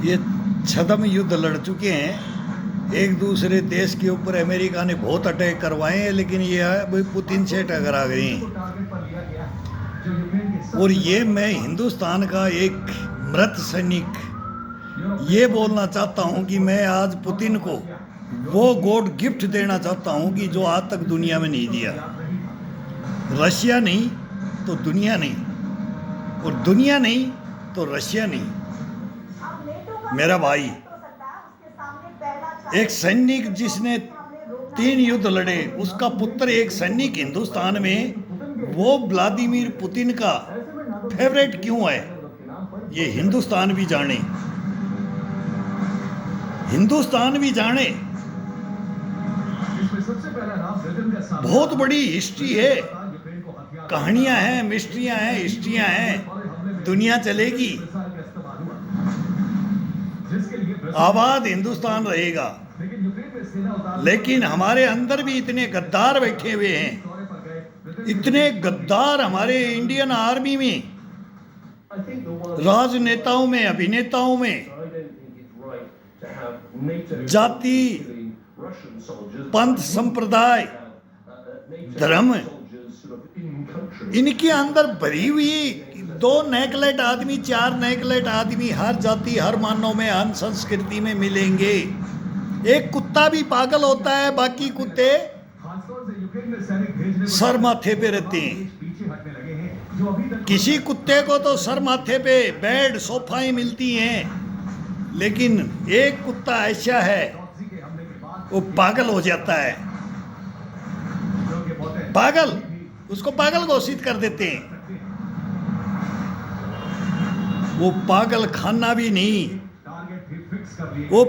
ये छद्म युद्ध लड़ चुके हैं एक दूसरे देश के ऊपर। अमेरिका ने बहुत अटैक करवाए हैं, लेकिन ये अभी पुतिन से टकरा गए हैं। और ये मैं हिंदुस्तान का एक मृत सैनिक ये बोलना चाहता हूँ कि मैं आज पुतिन को वो गॉड गिफ्ट देना चाहता हूँ कि जो आज तक दुनिया में नहीं दिया। रशिया नहीं तो दुनिया नहीं, और दुनिया नहीं तो रशिया नहीं। मेरा भाई एक सैनिक जिसने 3 युद्ध लड़े, उसका पुत्र एक सैनिक हिंदुस्तान में, वो व्लादिमीर पुतिन का फेवरेट क्यों है ये हिंदुस्तान भी जाने, हिंदुस्तान भी जाने। बहुत बड़ी हिस्ट्री है, कहानियां हैं, मिस्ट्रियां हैं, हिस्ट्रियां हैं, दुनिया चलेगी। आबाद हिंदुस्तान रहेगा। लेकिन हमारे अंदर भी इतने गद्दार बैठे हुए हैं, इतने गद्दार हमारे इंडियन आर्मी में, राजनेताओं में, अभिनेताओं में, जाति, पंथ, संप्रदाय, धर्म, इनके अंदर भरी हुई 2 नेकलेट आदमी, 4 नेकलेट आदमी हर जाति, हर मानव में, हर संस्कृति में मिलेंगे। एक कुत्ता भी पागल होता है, बाकी कुत्ते सर माथे पे रहते हैं। किसी कुत्ते को तो सर माथे पे बेड, सोफाएं मिलती हैं, लेकिन एक कुत्ता ऐसा है वो पागल हो जाता है। पागल, उसको पागल घोषित कर देते हैं। वो पागल खाना भी नहीं, वो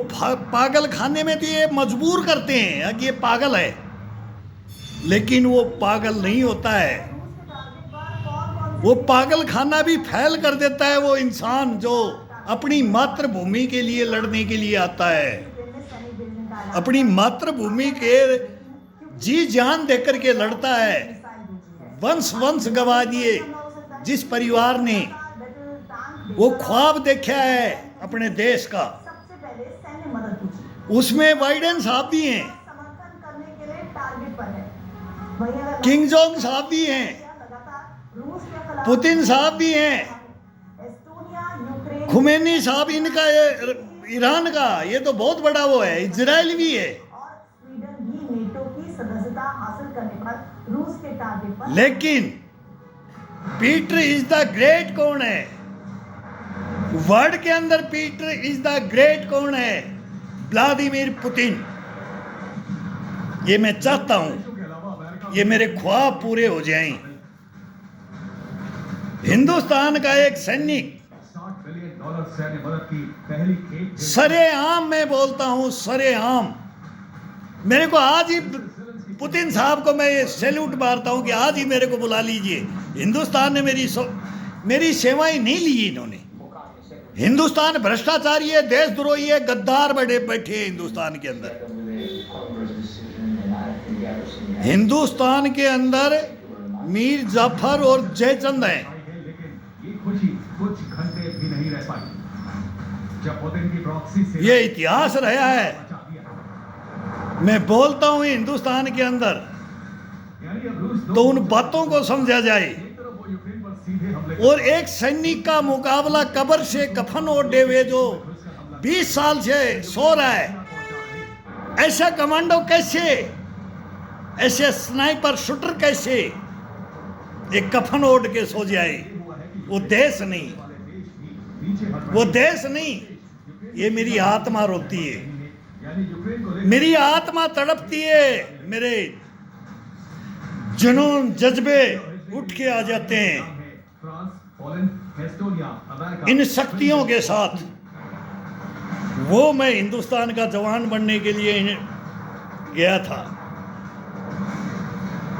पागल खाने में तो ये मजबूर करते हैं कि ये पागल है, लेकिन वो पागल नहीं होता है। वो पागल खाना भी फैल कर देता है वो इंसान जो अपनी मातृभूमि के लिए लड़ने के लिए आता है, अपनी मातृभूमि के जी जान देकर के लड़ता है। वंश गवा दिए जिस परिवार ने वो ख्वाब देखा है अपने देश का, उसमें बाइडेन साहब भी हैं, किंग जोंग साहब भी हैं, पुतिन साहब भी हैं, खुमैनी साहब, इनका ईरान का ये तो बहुत बड़ा वो है, इजराइल भी है। लेकिन पीटर इज द ग्रेट कौन है? वर्ल्ड के अंदर पीटर इज द ग्रेट कौन है? Vladimir Putin. ये मैं चाहता हूं ये मेरे ख्वाब पूरे हो जाएं। हिंदुस्तान का एक सैनिक, सरेआम मैं बोलता हूं, सरेआम। मेरे को आज ही पुतिन साहब को मैं सैल्यूट मारता हूं कि आज ही मेरे को बुला लीजिए। हिंदुस्तान ने मेरी सेवाएं नहीं ली इन्होंने। हिंदुस्तान भ्रष्टाचारी है, देशद्रोही है, गद्दार बड़े बैठे हैं हिंदुस्तान के अंदर। हिंदुस्तान के अंदर मीर जाफर और जयचंद हैं। ये इतिहास रहा है। मैं बोलता हूं हिंदुस्तान के अंदर तो उन बातों को समझा जाए। और एक सैनिक का मुकाबला कब्र से कफन ओढ़े हुए जो 20 साल से सो रहा है, ऐसा कमांडो कैसे, ऐसे स्नाइपर शूटर कैसे एक कफन ओढ़ के सो जाए? वो देश नहीं, वो देश नहीं। ये मेरी आत्मा रोती है, मेरी आत्मा तड़पती है, मेरे जुनून जज्बे उठ के आ जाते हैं इन शक्तियों के साथ। वो मैं हिंदुस्तान का जवान बनने के लिए गया था,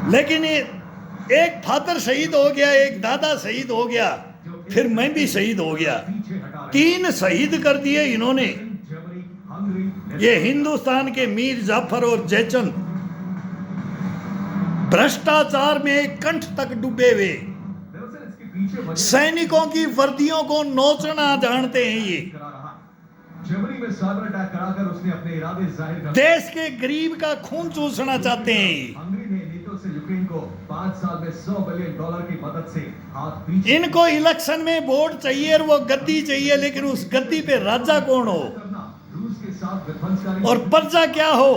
लेकिन एक फादर शहीद हो गया, एक दादा शहीद हो गया, फिर मैं भी शहीद हो गया। 3 शहीद कर दिए इन्होंने। ये हिंदुस्तान के मीर जाफर और जयचंद भ्रष्टाचार में कंठ तक डूबे हुए सैनिकों की वर्दियों को नोचना जानते हैं। ये जर्मनी में साइबर अटैक कराकर उसने अपने इरादे जाहिर कर देश के गरीब का खून चूसना चाहते हैं। हंगरी ने नेटो से यूक्रेन को 5 साल में $100 बिलियन की मदद से हाथ पीछे इनको इलेक्शन में वोट चाहिए और वो गद्दी चाहिए, लेकिन उस गद्दी पे राजा कौन हो करना, रूस के साथ विध्वंसकारी और प्रजा क्या हो।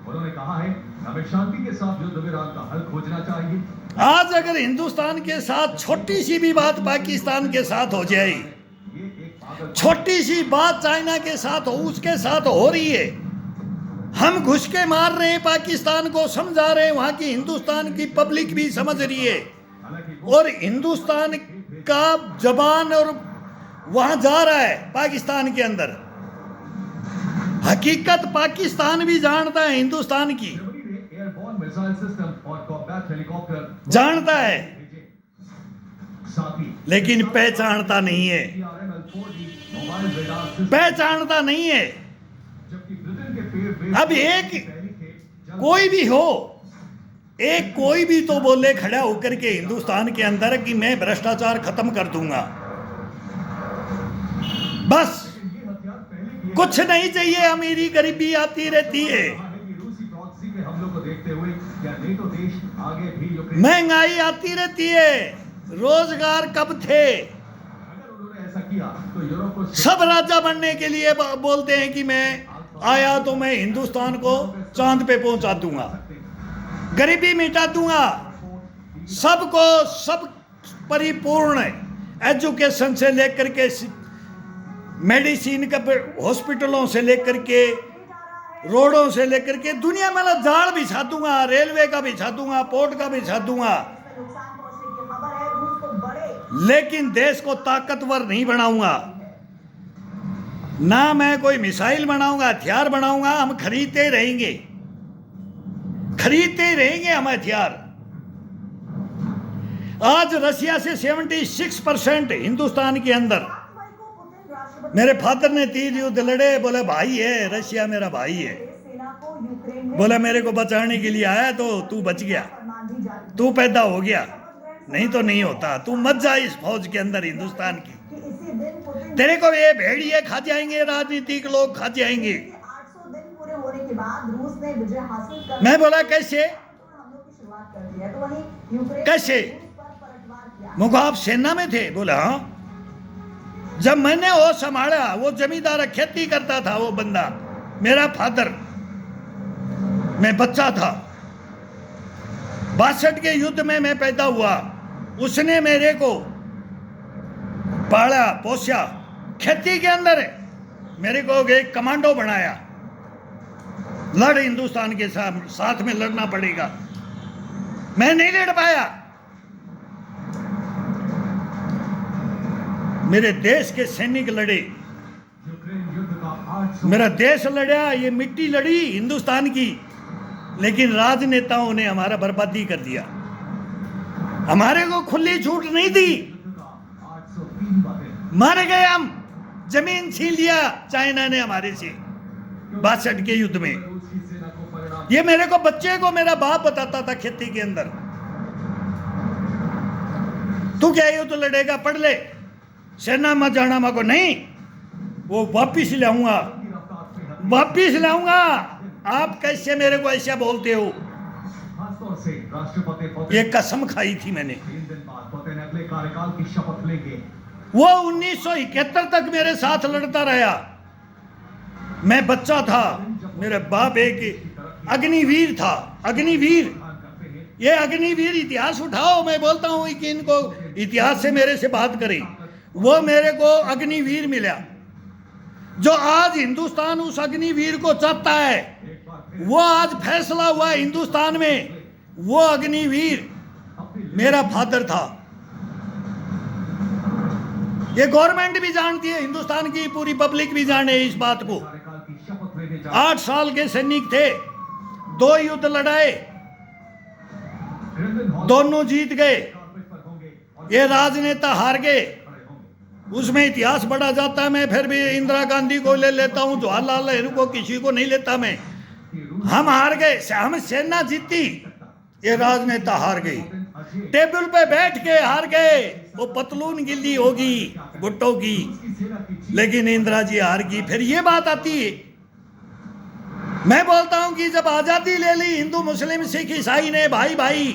उन्होंने कहा है हमें शांति के साथ युद्ध विराम का हल खोजना चाहिए। आज अगर हिंदुस्तान के साथ छोटी सी भी बात पाकिस्तान के साथ हो जाए, ये एक पागल छोटी सी बात चाइना के साथ हो, उसके साथ हो रही है, हम घुस के मार रहे हैं पाकिस्तान को, समझा रहे हैं, वहां की हिंदुस्तान की पब्लिक भी समझ रही है, हालांकि और हिंदुस्तान का जबान और वहां जा रहा है पाकिस्तान के अंदर। हकीकत पाकिस्तान भी जानता है हिंदुस्तान की, जर्मनी ने एयरबोर्न मिसाइल सिस्टम और कॉम्बैट हेलीकॉप्टर जानता है, भेजे। साथ ही लेकिन पहचानता नहीं है, TRML-4D मोबाइल रेडार सिस्टम, पहचानता नहीं है। जबकि ब्रिटेन के पेड़ अब एक पहली खेप जल कोई भी हो, एक कोई भी तो बोले खड़ा होकर के हिंदुस्तान के अंदर कि मैं भ्रष्टाचार खत्म कर दूंगा, बस लेकिन ये हथियार पहले किए कुछ नहीं चाहिए, अमीरी गरीबी आती रहती है, कहा है कि रूसी प्रॉक्सी के हमलों को देखते हुए क्या नेटो देश आगे भी यूक्रेन महंगाई आती रहती है, रोजगार कब थे, अगर उन्होंने ऐसा किया तो यूरोप को सब राजा बनने के लिए बोलते हैं कि मैं आया तो मैं हिंदुस्तान को चांद पे पहुंचा दूंगा, गरीबी मिटा दूंगा, सबको सब परिपूर्ण एजुकेशन से लेकर के मेडिसिन का, हॉस्पिटलों से लेकर के, रोडों से लेकर के, दुनिया में जाल बिछा दूंगा, रेलवे का बिछा दूंगा, पोर्ट का बिछा दूंगा, नुकसान पहुंचने की खबर है। रूस को बड़े लेकिन देश को ताकतवर नहीं बनाऊंगा, ना मैं कोई मिसाइल बनाऊंगा, हथियार बनाऊंगा, हम खरीदते रहेंगे, खरीदते रहेंगे हम हथियार। आज रशिया से 76% हिंदुस्तान के अंदर, को पुतिन राष्ट्रपति मेरे फादर ने 3 युद्ध लड़े, बोले भाई है, रशिया मेरा भाई है, सेना को यूक्रेन में बोला मेरे को बचाने के लिए आया तो तू बच गया, फरमान भी जारी तू पैदा हो गया, नहीं तो नहीं होता, तू मत जा इस फौज के अंदर हिंदुस्तान की, कि इसी दिन पुतिन तेरे को ये भेड़िए खा जाएंगे, राजनीतिक लोग खा जाएंगे। के 800 दिन पूरे होने के बाद रूस ने विजय हासिल कर मैं बोला कैसे, हमलों की शुरुआत कर दी है। तो वहीं यूक्रेन कैसे? रूस पर पलटवार किया। मुझको आप सेना में थे, बोला हाँ, जब मैंने वो संभाला, वो जमींदार खेती करता था वो बंदा, मेरा फादर, मैं बच्चा था, 62 के युद्ध में मैं पैदा हुआ, उसने मेरे को पाला पोसा, खेती के अंदर मेरे को एक कमांडो बनाया, लड़ हिंदुस्तान के साथ में लड़ना पड़ेगा, मैं नहीं लड़ पाया, मेरे देश के सैनिक लड़े, यूक्रेन युद्ध का 800 मेरा देश लड़ा, ये मिट्टी लड़ी हिंदुस्तान की, लेकिन राजनेताओं ने हमारा बर्बादी कर दिया, हमारे को खुली छूट नहीं दी, युद्ध का 803 बातें मर गए हम, जमीन छीन लिया चाइना ने हमारे से 62 के युद्ध में। रूस की सेना को परिणाम ये मेरे को बच्चे को मेरा बाप बताता था खेती के अंदर, तू क्या युद्ध लड़ेगा, पढ़ ले, सेना मत जाना, मको नहीं, वो वापिस लाऊंगा, की रफ्तार से हथियार वापिस लाऊंगा। आप कैसे मेरे को ऐसा बोलते हो, खासतौर से राष्ट्रपति पुतिन ये कसम खाई थी मैंने। 3 दिन बाद पुतिन अगले कार्यकाल की शपथ लेंगे। वो 1971 तक मेरे साथ लड़ता रहा, मैं बच्चा था, मेरे बाप एक अग्निवीर था, अग्निवीर, करते हैं ये अग्निवीर इतिहास उठाओ, मैं बोलता हूँ कि इनको इतिहास से मेरे से बात करें, वो मेरे को अग्निवीर मिला, जो आज हिंदुस्तान उस अग्निवीर को चाहता है, एक बार फिर वो आज फैसला हुआ है हिंदुस्तान में, वो अग्निवीर अपनी मेरा फादर था। ये गवर्नमेंट भी जानती है, हिंदुस्तान की पूरी पब्लिक भी जाने इस बात को। कार्यकाल की शपथ लेने जा 8 साल के सैनिक थे, 2 युद्ध लड़ाए, क्रेमलिन हॉल दोनों जीत गए, कार्पेट पर होंगे और ये राजनेता हार गए, खड़े होंगे। उसमें इतिहास बढ़ा जाता है। मैं फिर भी इंदिरा गांधी को ले लेता हूँ, जवाहरलाल नेहरू को, किसी को नहीं लेता मैं। कि रूस हम हार गए, हम सेना जीती, ये राजनेता हार गई, अजय टेबल पे बैठ के हार गए, वो पतलून गिल्ली होगी भुट्टो की, रूस की सेना लेकिन इंदिरा जी हार गई। फिर ये बात आती है, मैं बोलता हूं कि जब आजादी ले ली हिंदू मुस्लिम सिख ईसाई ने भाई भाई,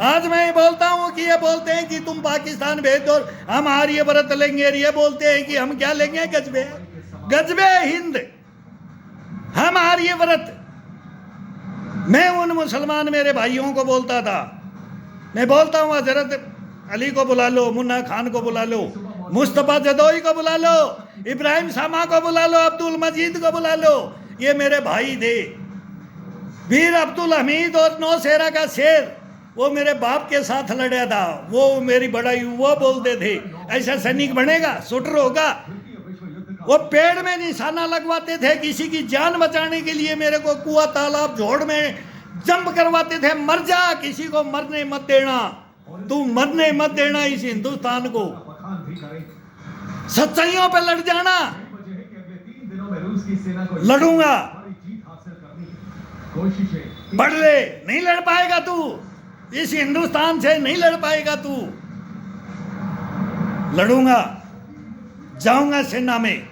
आज मैं बोलता हूं कि ये बोलते हैं कि तुम पाकिस्तान भेज दो, हम आर्य व्रत लेंगे, ये बोलते हैं कि हम क्या लेंगे, गजबे गजबे हिंद, हम आर्य व्रत। मैं उन मुसलमान मेरे भाइयों को बोलता था, मैं बोलता हूं हजरत अली को बुला लो, मुन्ना खान को बुला लो, मुस्तफ़ा जदोई को बुला लो, इब्राहिम सामा को बुला लो, अब्दुल मजीद को बुला लो, ये मेरे भाई थे। वीर अब्दुल हमीद और नौशेरा का शेर, वो मेरे बाप के साथ लड़ा था, वो मेरी बड़ाई, वो बोलते थे ऐसा सैनिक बनेगा, शूटर होगा। वो पेड़ में निशाना लगवाते थे किसी की जान बचाने के लिए, मेरे को कुआं तालाब झोड़ में जंप करवाते थे, मर जा, किसी को मरने मत देना, तू मरने मत देना इस हिंदुस्तान को, सच्चाइयों पे लड़ जाना। लड़ूंगा, बढ़ ले, नहीं लड़ पाएगा तू, इस हिंदुस्तान से नहीं लड़ पाएगा तू। लड़ूंगा, जाऊंगा सेना में।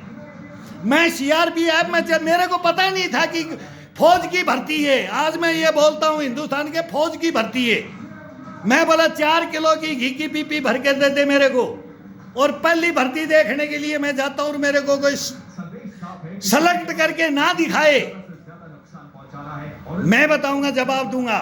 मैं सीआरपीएफ में, जब मेरे को पता ही नहीं था कि फौज की भर्ती है, आज मैं ये बोलता हूं हिंदुस्तान के फौज की भर्ती है। मैं बोला 4 किलो की घी की पीपी भर के दे दे मेरे को, और पहली भर्ती देखने के लिए मैं जाता हूं, मेरे को कोई सेलेक्ट करके ना दिखाए, मैं बताऊंगा, जवाब दूंगा।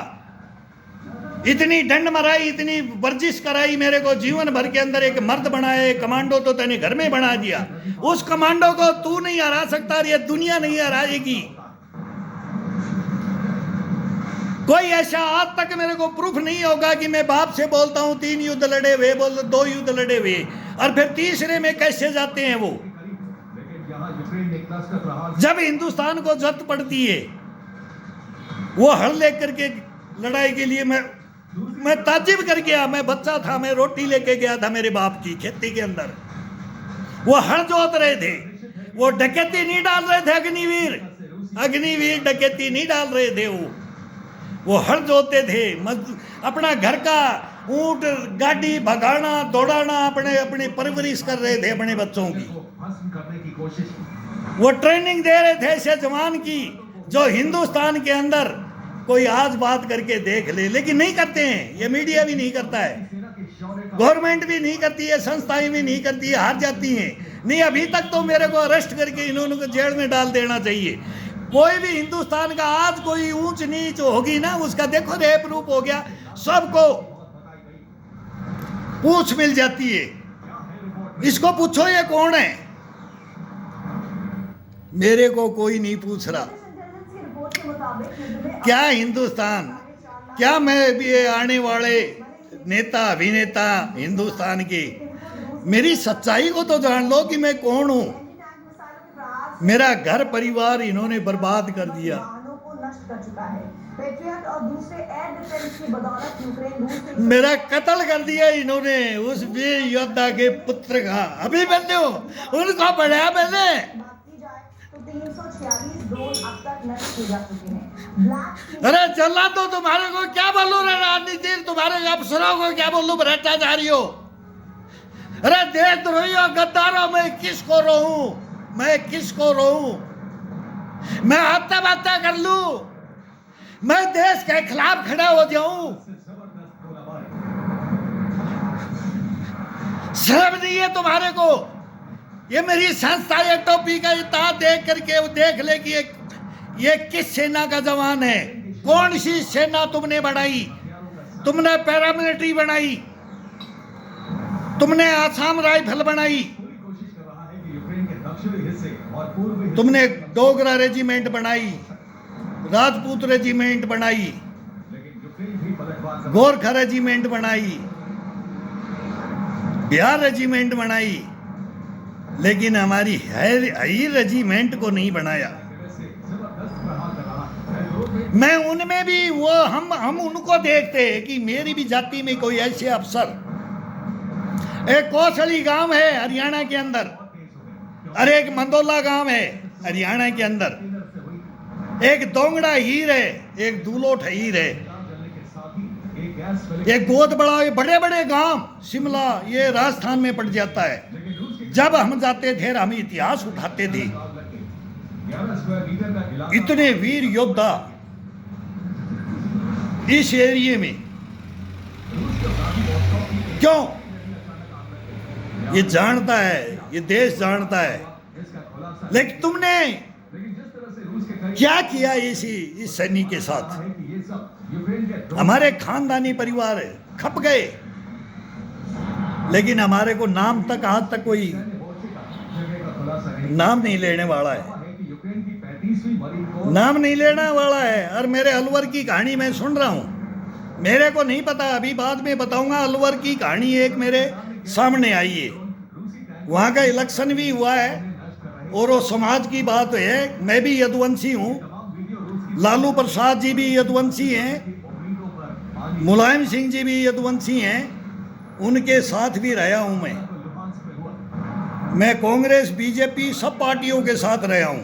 इतनी डंड मराई, इतनी वर्जिश कराई, मेरे को जीवन भर के अंदर एक मर्द बनाया, एक कमांडो तो तेने घर में बना दिया। उस कमांडो को तू नहीं हरा सकता, और ये दुनिया नहीं हराएगी। कोई ऐसा आज तक मेरे को प्रूफ नहीं होगा कि मैं बाप से बोलता हूं 3 युद्ध लड़े हुए, बोल 2 युद्ध लड़े हुए, और फिर तीसरे में कैसे जाते हैं वो। जब हिंदुस्तान को जरूरत पड़ती है, वो हल लेकर के लड़ाई के लिए मैं ताजिब कर गया। मैं बच्चा था, मैं रोटी लेके गया था मेरे बाप की खेती के अंदर, वो हल जोत रहे थे, वो डकैती नहीं डाल रहे थे, अग्निवीर डकैती नहीं डाल रहे थे, वो हल जोते थे। अपना घर का ऊंट गाड़ी भगाना दौड़ाना, अपने परवरिश कर रहे थे अपने बच्चों की, वो ट्रेनिंग दे रहे थे ऐसे जवान की, जो हिंदुस्तान के अंदर कोई आज बात करके देख ले, लेकिन नहीं करते हैं। ये मीडिया भी नहीं करता है, गवर्नमेंट भी नहीं करती है, संस्थाएं भी नहीं करती है, हार जाती हैं। नहीं, अभी तक तो मेरे को अरेस्ट करके इन्होंने को जेल में डाल देना चाहिए। कोई भी हिंदुस्तान का आज कोई ऊंच नीच होगी ना, उसका देखो रेप रूप हो गया, सबको पूछ मिल जाती है। इसको पूछो ये कौन है, मेरे को कोई नहीं पूछ रहा। क्या हिंदुस्तान, क्या मैं भी आने वाले नेता अभिनेता हिंदुस्तान के, मेरी सच्चाई को तो जान लो कि मैं कौन हूं। मेरा घर परिवार इन्होंने बर्बाद कर दिया, मेरा कत्ल कर दिया इन्होंने उस वीर योद्धा के पुत्र का। अभी बंदे हो उनको पढ़ाया मैंने। 346 ड्रोन अब तक नष्ट किए जा चुके हैं। अरे चलना तो तुम्हारे को क्या बोलूं रे राजनीति, तुम्हारे अफसरों को क्या बोलूं, भ्रष्टाचारियों, अरे देशद्रोहियों, गद्दारों, मैं किसको रोऊं, मैं किसको रोऊं, मैं हत्या बत्ता कर लूं, मैं देश के खिलाफ खड़ा हो जाऊं। शर्म नहीं है तुम्हारे को। ये मेरी संस्था, ये टोपी का इतना देख करके वो देख ले कि ये किस सेना का जवान है, कौन सी सेना तुमने बनाई। तुमने पैरामिलिट्री बनाई, तुमने आसाम राइफल बनाई, तुमने डोगरा रेजिमेंट बनाई, राजपूत रेजिमेंट बनाई, गोरखा रेजिमेंट बनाई, बिहार रेजिमेंट बनाई, लेकिन हमारी हाई रेजिमेंट को नहीं बनाया। मैं उनमें भी वो हम उनको देखते हैं कि मेरी भी जाति में कोई ऐसे अफसर। एक कौशली गांव है हरियाणा के अंदर, अरे एक मंदोला गांव है हरियाणा के अंदर, एक दोंगड़ा हीर है, एक दूलोट हीर है, एक गोद बड़ा, बड़े बड़े गांव, शिमला ये राजस्थान में पड़ जाता है। जब हम जाते थे हम इतिहास उठाते थे। 11 स्क्वायर मीटर का इलाका इतने वीर योद्धा इस एरिया में क्यों? ये जानता है, ये देश जानता है। इसका खुलासा लेकिन तुमने लेकिन जिस तरह से रूस के कई क्या किया इस सैनिक के साथ? है कि ये सब यूक्रेन के ड्रोन हमारे खानदानी परिवार खप गए, लेकिन हमारे को नाम तक आज तक कोई मोर्चे का जगह का खुलासा है नाम नहीं लेने वाला है, कि यूक्रेन की 35वीं मरीन कोर नाम नहीं लेने वाला है। और मेरे अलवर की कहानी मैं सुन रहा हूँ, मेरे को नहीं पता, अभी बाद में बताऊंगा। अलवर की कहानी एक मेरे सामने आई है, रूसी टैंक वहाँ का इलेक्शन भी हुआ है नष्ट कर रहे और वो समाज की बात है। मैं भी यदुवंशी हूँ, तमाम वीडियो रूस की लालू प्रसाद जी भी यदुवंशी हैं, उम्मीदों पर पानी मुलायम सिंह जी भी यदुवंशी हैं, उनके साथ भी रहा हूँ मैं। को लुहांस्क में हुआ मैं कांग्रेस बीजेपी सब पार्टियों के साथ रहा हूँ,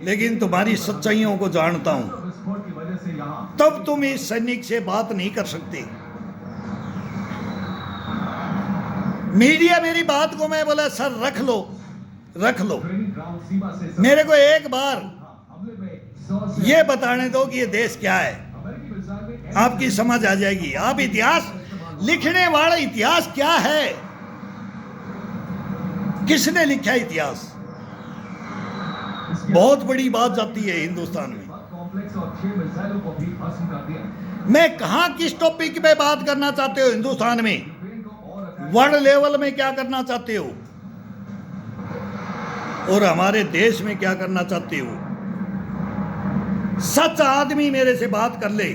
लेकिन तुम्हारी सच्चाइयों को जानता हूँ। विस्फोट की वजह से यहाँ तब तुम इस सैनिक से बात नहीं कर सकते। मीडिया मेरी बात को, मैं बोला सर रख लो रख लो, यूक्रेनी ग्राउंड सीमा से मेरे को एक बार हमले में 100 से ये बताने दो कि ये देश क्या है, अमेरिकी मिसाइल में आपकी समझ आ जाएगी। आप इतिहास लिखने वाला, इतिहास क्या है, किसने लिखा इतिहास? बहुत बड़ी बात जाती है हिंदुस्तान में। कॉम्प्लेक्स और 6 मिसाइलों को भी भस्म कर दिया मैं कहा किस टॉपिक पे बात करना चाहते हो हिंदुस्तान में, यूक्रेन को और अटैक वर्ल्ड लेवल में क्या करना चाहते हो और हमारे देश में क्या करना चाहते हो? सच आदमी मेरे से बात कर ले,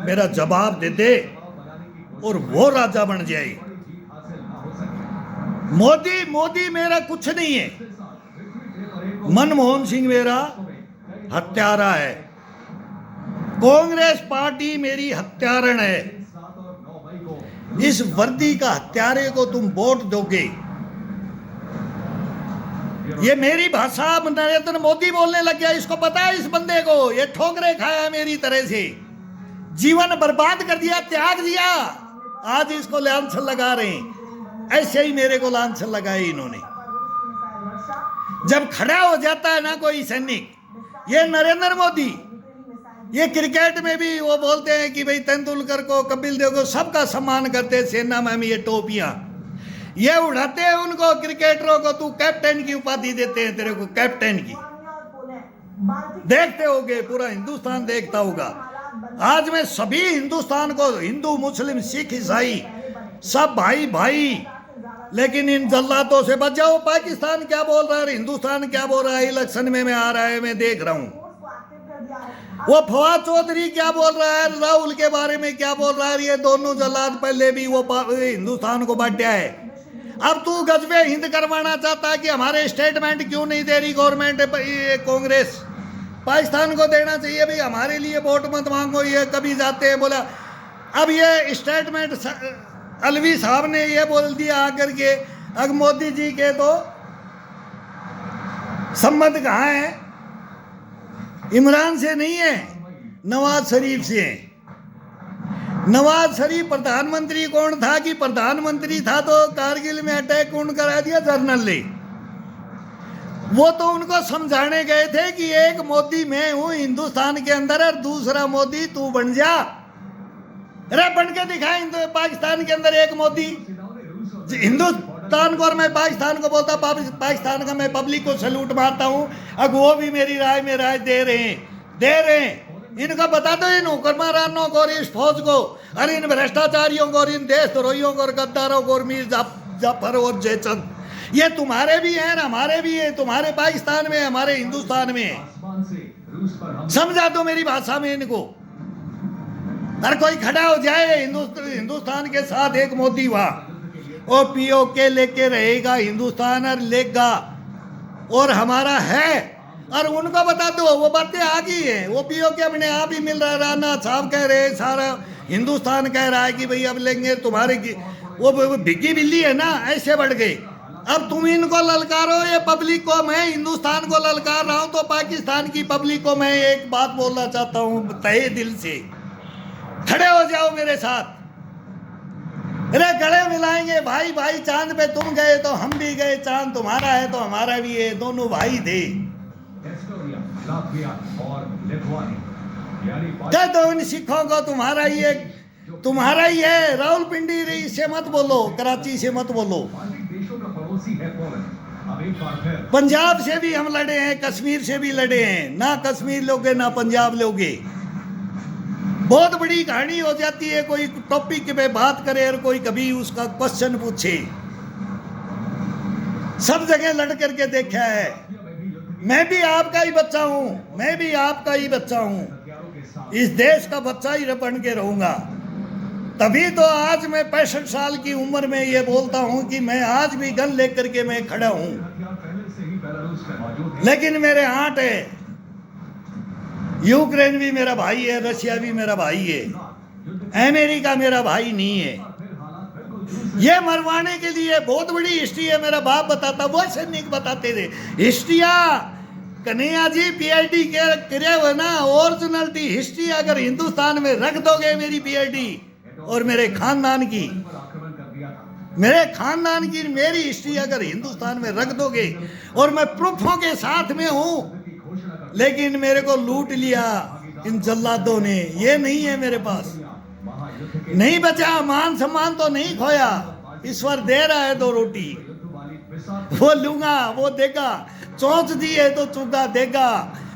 मेरा जवाब दे दे बनाने की कोशिश और वो राजा बन जाए। बड़ी जीत हासिल ना हो सके मोदी मोदी मेरा कुछ नहीं है, इसके साथ पृथ्वी डे परेड को मनमोहन सिंह मेरा में कई हत्यारा है, कांग्रेस पार्टी मेरी हत्यारण है। 7 और 9 मई को इस वर्दी का हत्यारे को तुम वोट दोगे? ये मेरी भाषा अब नरेंद्र मोदी बोलने लग गया, इसको पता है इस बंदे को, ये ठोकरे खाया है मेरी तरह से, जीवन बर्बाद कर दिया, त्याग दिया, आज इसको लांछन लगा रहे हैं। ऐसे ही मेरे को लांछन लगाए इन्होंने। मिसाइल वर्षा जब खड़ा हो जाता है ना कोई सैनिक, ये नरेंद्र मोदी, ये क्रिकेट में भी वो बोलते हैं कि भाई तेंदुलकर को, कपिल देव को, सबका सम्मान करते हैं, सेना में ये टोपियां ये उड़ाते हैं उनको, क्रिकेटरों को तू कैप्टन की उपाधि देते हैं, तेरे को कैप्टन की। और पोलैंड बाल्टिक देखते होगे, पूरा हिंदुस्तान देखता होगा। आज मैं सभी हिंदुस्तान को, हिंदू मुस्लिम सिख ईसाई सब भाई भाई, लेकिन इन जल्लातों से बच जाओ। पाकिस्तान क्या बोल रहा है, हिंदुस्तान क्या बोल रहा है, इलेक्शन में आ रहा है, मैं देख रहा हूँ। फोर्स को एक्टिव कर दिया है। वो फवाद चौधरी क्या बोल रहा है, राहुल के बारे में क्या बोल रहा है, ये दोनों जल्लाद पहले भी वो हिंदुस्तान को बांटा है। अब तू गजबे हिंद करवाना चाहता है कि हमारे स्टेटमेंट क्यों नहीं दे रही गवर्नमेंट, ये कांग्रेस पाकिस्तान को देना चाहिए भाई, हमारे लिए वोट मत मांगो। ये कभी जाते हैं बोला, अब ये स्टेटमेंट अलवी साहब ने ये बोल दिया आकर के, अब मोदी जी के तो संबंध कहाँ है, इमरान से नहीं है, नवाज शरीफ से है। नवाज शरीफ प्रधानमंत्री कौन था कि प्रधानमंत्री था तो कारगिल में अटैक कौन करा दिया, जनरल ने। वो तो उनको समझाने गए थे कि एक मोदी मैं हूं हिंदुस्तान के अंदर और दूसरा मोदी तू बन जा। अरे बन के दिखा पाकिस्तान के अंदर एक मोदी, हिंदुस्तान को, और मैं पाकिस्तान को बोलता, पाकिस्तान का मैं पब्लिक को सैल्यूट मारता हूं। अब वो भी मेरी राय में राय दे रहे हैं। इनको बता दो, इन हुक्मरानों को और इस फौज को और इन भ्रष्टाचारियों को और इन देशद्रोहियों को और गद्दारों को और मीर जाफर और जयचंद, ये तुम्हारे भी हैं हमारे भी हैं, तुम्हारे पाकिस्तान में हमारे हिंदुस्तान में है। आसमान से रूस पर हम समझा दो मेरी भाषा में इनको। हर कोई खड़ा हो जाए हिंदुस्तान के साथ, एक मोदी वहाँ और पीओके लेके रहेगा हिंदुस्तान और लेगा और हमारा है। और उनको बता दो, वो बातें आ गई है, वो पीओके अपने आप ही मिल रहा है। राजनाथ साहब कह रहे हैं, सारा हिंदुस्तान कह रहा है कि भाई अब लेंगे तुम्हारे की, वो भिग्गी बिल्ली है ना, ऐसे बढ़ गए। अब तुम इनको ललकारो, ये पब्लिक को, मैं हिंदुस्तान को ललकार रहा हूं, तो पाकिस्तान की पब्लिक को मैं एक बात बोलना चाहता हूं तहे दिल से, खड़े हो जाओ मेरे साथ। अरे गले मिलाएंगे भाई भाई, चांद पे तुम गए तो हम भी गए, चांद तुम्हारा है तो हमारा भी है, दोनों भाई थे। एस्टोनिया, लाटविया और लिथुआनिया यानी कह दो इन सिखों को तुम्हारा ही है, तुम्हारा ही है। रावलपिंडी से मत बोलो, कराची से मत बोलो। बाल्टिक देशों का पड़ोसी है पोलैंड। अब एक बार फिर पंजाब से भी हम लड़े हैं, कश्मीर से भी लड़े हैं, ना कश्मीर लोगे ना पंजाब लोगे। बहुत बड़ी कहानी हो जाती है, कोई टॉपिक पे बात करे और कोई कभी उसका क्वेश्चन पूछे। सब जगह लड़ करके देखा है। मैं भी आपका ही बच्चा हूं, मैं भी आपका ही बच्चा हूं, हथियारों के साथ इस देश का बच्चा ही बन के रहूंगा। तभी तो आज मैं 65 साल की उम्र में ये बोलता हूं कि मैं आज भी गन लेकर के मैं खड़ा हूं। हथियार पहले से ही बेलारूस में मौजूद है। लेकिन मेरे हाथ है, यूक्रेन भी मेरा भाई है, रशिया भी मेरा भाई है, अमेरिका मेरा भाई नहीं है। फिर हालात बिल्कुल दूसरे ये मरवाने के लिए बहुत बड़ी हिस्ट्री है। मेरा बाप बताता, वो सैनिक बताते थे हिस्ट्रिया। कन्हैया जी पीआईडी करे हुए ना, ओरिजिनलिटी हिस्ट्री अगर हिंदुस्तान में रख दोगे मेरी पीआईडी और मेरे खानदान की, पर आक्रमण कर दिया था। मेरे खानदान की मेरी हिस्ट्री अगर हिंदुस्तान में रख दोगे, और मैं प्रूफों के साथ में हूं, की घोषणा कर लेकिन मेरे को लूट लिया इन जल्लादों ने। ये नहीं है मेरे पास, दिया। महायुद्ध के नहीं बचा, मान सम्मान तो नहीं खोया। ईश्वर दे रहा है दो रोटी, युद्ध वाली विशाल वो लूंगा वो देगा, चोंच दी है तो चुगा देगा।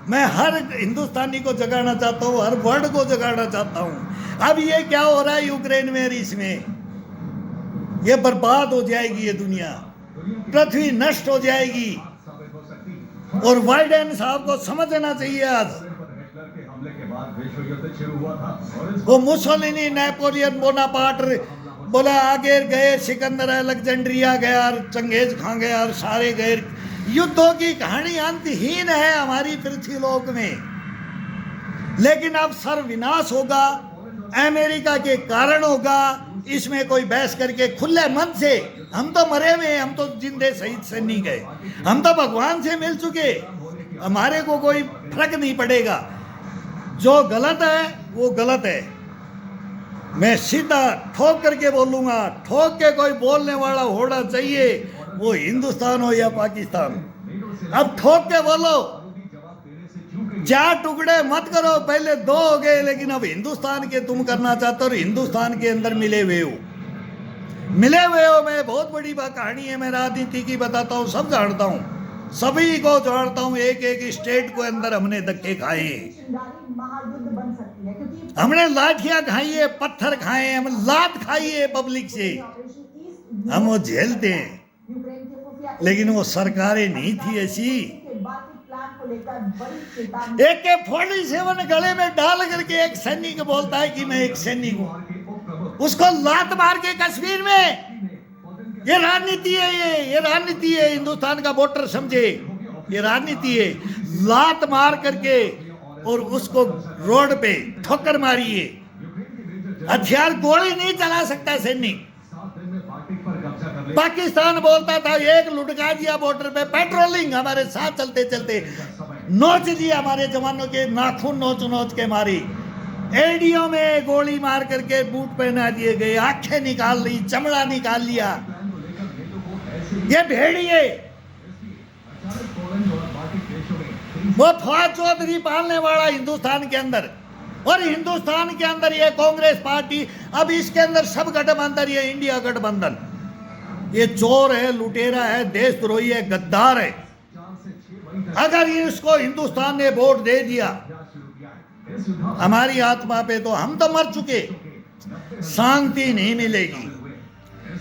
मैं हर हिंदुस्तानी को जगाना चाहता हूँ, हर वर्ल्ड को जगाना चाहता हूँ। अब ये क्या हो रहा है यूक्रेन में, इसमें ये बर्बाद हो जाएगी ये दुनिया, पृथ्वी नष्ट हो जाएगी। साबित हो सकती। और बाइडेन साहब को समझना चाहिए आज। पर हिटलर के हमले के बाद विश्व युद्ध शुरू हुआ था और इस वो मुसोलिनी, नेपोलियन बोनापार्ट बोला आगे गए, सिकंदर अलेक्जेंड्रिया गया, चंगेज खां गया, और सारे गए। युद्धों की कहानी अंतहीन है हमारी पृथ्वी लोक में। लेकिन अब सर्वविनाश होगा, अमेरिका के कारण होगा। इसमें कोई बहस करके खुले मन से, हम तो मरे हुए हैं, हम तो जिंदे शहीद से नहीं गए, हम तो भगवान से मिल चुके, हमारे को कोई फर्क नहीं पड़ेगा। जो गलत है वो गलत है, मैं सीधा ठोक करके बोलूंगा। ठोक के कोई बोलने वाला होना चाहिए, वो हिंदुस्तान हो या पाकिस्तान। अब ठोक के बोलो, जवाब देने से चूक चार टुकड़े मत करो, पहले दो हो गए, लेकिन अब हिंदुस्तान के तुम करना चाहते हो और हिंदुस्तान के अंदर मिले हुए हो, मिले हुए हो। मैं बहुत बड़ी बात कहानी है, मैं राजनीति की बताता हूँ, सब जानता हूँ, सभी को जानता हूँ। एक एक स्टेट को अंदर हमने धक्के खाए हैं, चिंगारी महायुद्ध बन सकती है, क्योंकि हमने लाठियां खाई है, पत्थर खाए हैं, हम लात खाई है पब्लिक से, ऑपरेशन ईस्ट हम वो झेलते हैं। यूक्रेन के खुफिया लेकिन वो सरकारें नहीं थी ऐसी। के बाकी प्लान को लेकर बड़ी चेतावनी। AK-47 गले में डाल करके एक सैनिक बोलता है कि मैं एक सैनिक हूं, के उपप्रमुख उसको लात मार के कश्मीर में, ये राजनीति है, ये राजनीति है। हिंदुस्तान का वोटर समझे, ये राजनीति है। लात मार करके और उसको रोड पे ठोकर मारी है। हथियार गोली नहीं चला सकता सैनिक। 7 दिन में बाल्टिक पर कब्जा कर ले पाकिस्तान बोलता था एक लुटका दिया बॉर्डर पे, पेट्रोलिंग हमारे साथ चलते चलते नोच दिया, हमारे जवानों के नाखून नोच नोच के मारी, एडियो में गोली मार करके बूट पहना दिए गए, आंखें निकाल ली, चमड़ा निकाल लिया। प्लान को लेकर नेटो को ऐसे ये भेड़िए, अचानक पोलैंड और बाल्टिक देशों में वो फौज चौधरी पालने वाला हिंदुस्तान के अंदर, और हिंदुस्तान के अंदर ये कांग्रेस पार्टी, अब इसके अंदर सब गठबंधन, ये इंडिया गठबंधन, ये चोर है, लुटेरा है, देशद्रोही है, गद्दार है। 4 से 6 मई तक अगर इसको हिंदुस्तान ने वोट दे दिया अभ्यास शुरू किया है। इस युद्ध हमारी आत्मा पे, तो हम तो मर चुके, शांति नहीं मिलेगी।